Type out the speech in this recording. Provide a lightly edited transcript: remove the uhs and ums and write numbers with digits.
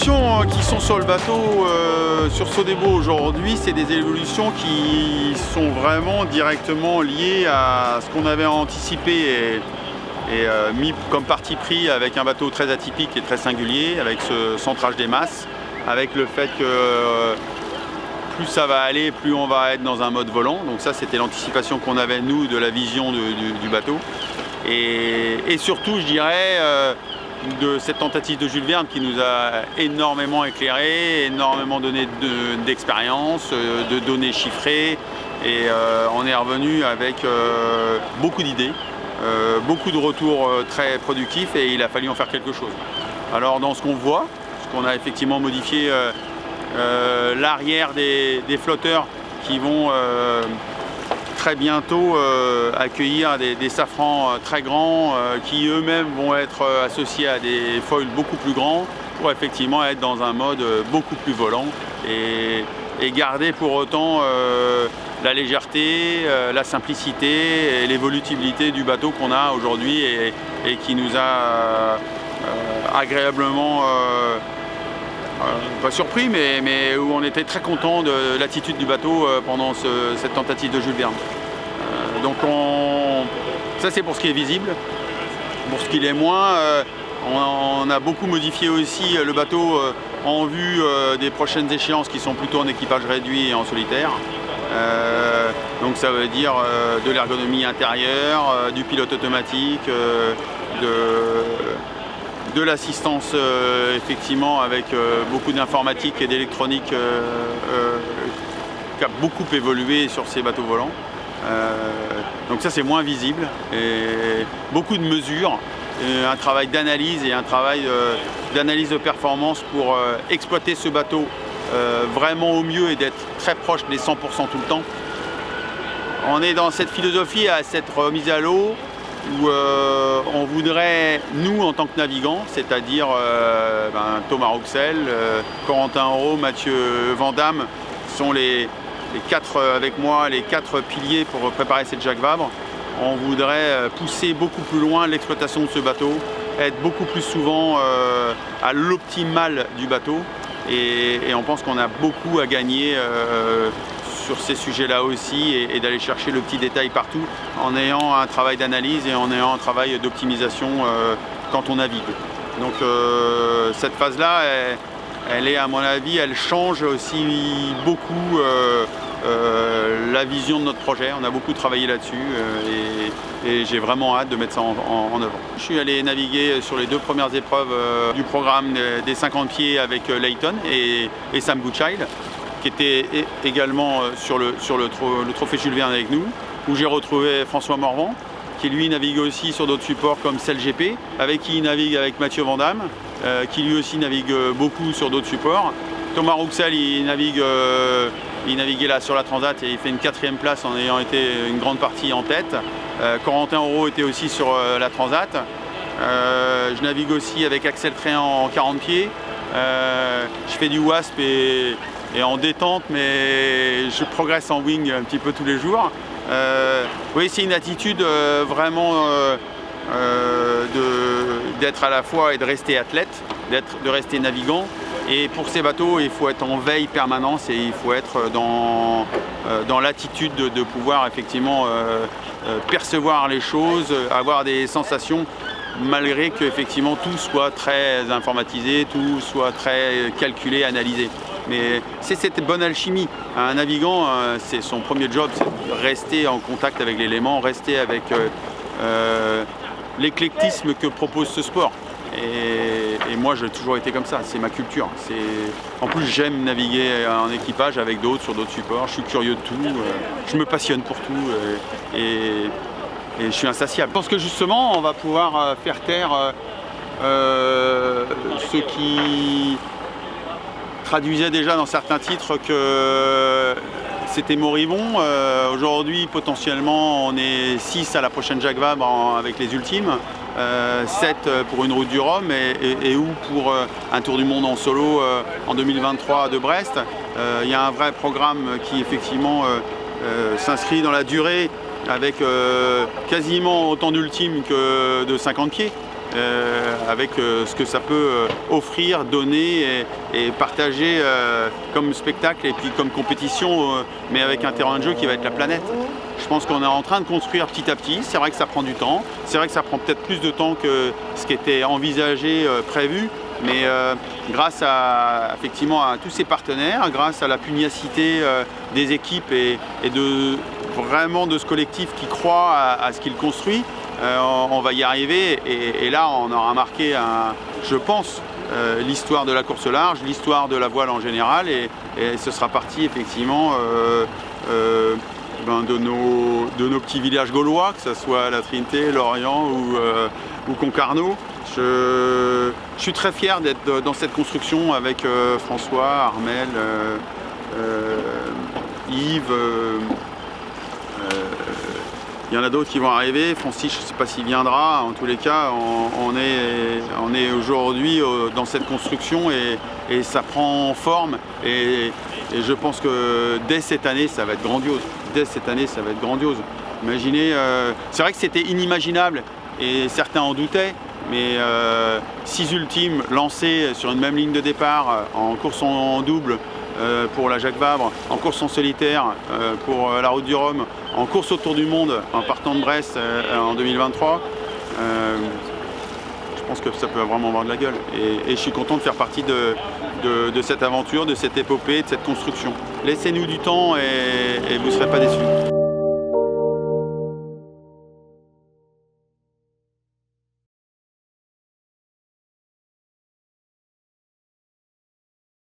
évolutions qui sont sur le bateau, sur Sodebo aujourd'hui, c'est des évolutions qui sont vraiment directement liées à ce qu'on avait anticipé et mis comme parti pris avec un bateau très atypique et très singulier, avec ce centrage des masses, avec le fait que plus ça va aller, plus on va être dans un mode volant. Donc ça, c'était l'anticipation qu'on avait, nous, de la vision du bateau. Et surtout, je dirais, de cette tentative de Jules Verne qui nous a énormément éclairé, énormément donné d'expérience, de données chiffrées. Et on est revenu avec beaucoup d'idées, beaucoup de retours très productifs, et il a fallu en faire quelque chose. Alors dans ce qu'on voit, ce qu'on a effectivement modifié, l'arrière des flotteurs qui vont très bientôt accueillir des safrans très grands qui eux-mêmes vont être associés à des foils beaucoup plus grands pour effectivement être dans un mode beaucoup plus volant et garder pour autant la légèreté, la simplicité et l'évolutivité du bateau qu'on a aujourd'hui et qui nous a agréablement pas surpris, mais où on était très content de l'attitude du bateau pendant cette tentative de Jules Verne. Donc ça, c'est pour ce qui est visible. Pour ce qui l'est moins, on a beaucoup modifié aussi le bateau en vue des prochaines échéances qui sont plutôt en équipage réduit et en solitaire. Donc ça veut dire de l'ergonomie intérieure, du pilote automatique, de l'assistance effectivement avec beaucoup d'informatique et d'électronique qui a beaucoup évolué sur ces bateaux volants. Donc ça, c'est moins visible, et beaucoup de mesures, un travail d'analyse et un travail d'analyse de performance pour exploiter ce bateau vraiment au mieux et d'être très proche des 100% tout le temps. On est dans cette philosophie à cette remise à l'eau où on voudrait, nous en tant que navigants, c'est-à-dire Thomas Rouxel, Corentin Auro, Mathieu Vandamme, sont les quatre avec moi, les quatre piliers pour préparer cette Jacques Vabre. On voudrait pousser beaucoup plus loin l'exploitation de ce bateau, être beaucoup plus souvent à l'optimal du bateau, et on pense qu'on a beaucoup à gagner sur ces sujets-là aussi, et d'aller chercher le petit détail partout en ayant un travail d'analyse et en ayant un travail d'optimisation quand on navigue. Donc cette phase-là, elle est, à mon avis, elle change aussi beaucoup la vision de notre projet. On a beaucoup travaillé là-dessus et j'ai vraiment hâte de mettre ça en œuvre. Je suis allé naviguer sur les deux premières épreuves du programme des 50 pieds avec Layton et Sam Goodchild, qui était également sur le trophée Jules Verne avec nous, où j'ai retrouvé François Morvan, qui lui navigue aussi sur d'autres supports comme CELGP, avec qui il navigue avec Mathieu Vandamme, qui lui aussi navigue beaucoup sur d'autres supports. Thomas Rouxel, il naviguait là sur la Transat et il fait une 4e place en ayant été une grande partie en tête. Corentin Auro était aussi sur la Transat. Je navigue aussi avec Axel Tréant en 40 pieds. Je fais du WASP et en détente, mais je progresse en wing un petit peu tous les jours. Oui, c'est une attitude vraiment d'être à la fois et de rester athlète, de rester navigant. Et pour ces bateaux, il faut être en veille permanence et il faut être dans l'attitude de pouvoir effectivement percevoir les choses, avoir des sensations, malgré que effectivement tout soit très informatisé, tout soit très calculé, analysé. Mais c'est cette bonne alchimie. Un navigant, c'est son premier job, c'est de rester en contact avec l'élément, rester avec l'éclectisme que propose ce sport. Et moi, j'ai toujours été comme ça, c'est ma culture. En plus, j'aime naviguer en équipage avec d'autres, sur d'autres supports. Je suis curieux de tout, je me passionne pour tout et je suis insatiable. Je pense que justement, on va pouvoir faire taire ce qui traduisait déjà dans certains titres que c'était moribond. Aujourd'hui, potentiellement, on est 6 à la prochaine Jacques Vabre avec les ultimes. 7 pour une route du Rhum et ou pour un tour du monde en solo en 2023 de Brest. Il y a un vrai programme qui effectivement s'inscrit dans la durée avec quasiment autant d'ultimes que de 50 pieds. avec ce que ça peut offrir, donner et partager comme spectacle et puis comme compétition, mais avec un terrain de jeu qui va être la planète. Je pense qu'on est en train de construire petit à petit. C'est vrai que ça prend du temps. C'est vrai que ça prend peut-être plus de temps que ce qui était envisagé, prévu. Mais grâce effectivement à tous ces partenaires, grâce à la pugnacité des équipes et vraiment de ce collectif qui croit à ce qu'il construit, on va y arriver. Et là, on aura marqué, je pense, l'histoire de la course au large, l'histoire de la voile en général. Et ce sera parti effectivement de nos petits villages gaulois, que ce soit la Trinité, Lorient ou Concarneau. Je suis très fier d'être dans cette construction avec François, Armel, Yves. Il y en a d'autres qui vont arriver. Francis, je ne sais pas s'il viendra. En tous les cas, on est aujourd'hui dans cette construction et ça prend forme. Et je pense que dès cette année, ça va être grandiose. Dès cette année, ça va être grandiose. Imaginez, c'est vrai que c'était inimaginable et certains en doutaient. Mais 6 ultimes lancés sur une même ligne de départ en course en double pour la Jacques Vabre, en course en solitaire pour la Route du Rhum, en course autour du monde en partant de Brest en 2023, je pense que ça peut vraiment avoir de la gueule. Et je suis content de faire partie de cette aventure, de cette épopée, de cette construction. Laissez-nous du temps et vous ne serez pas déçus.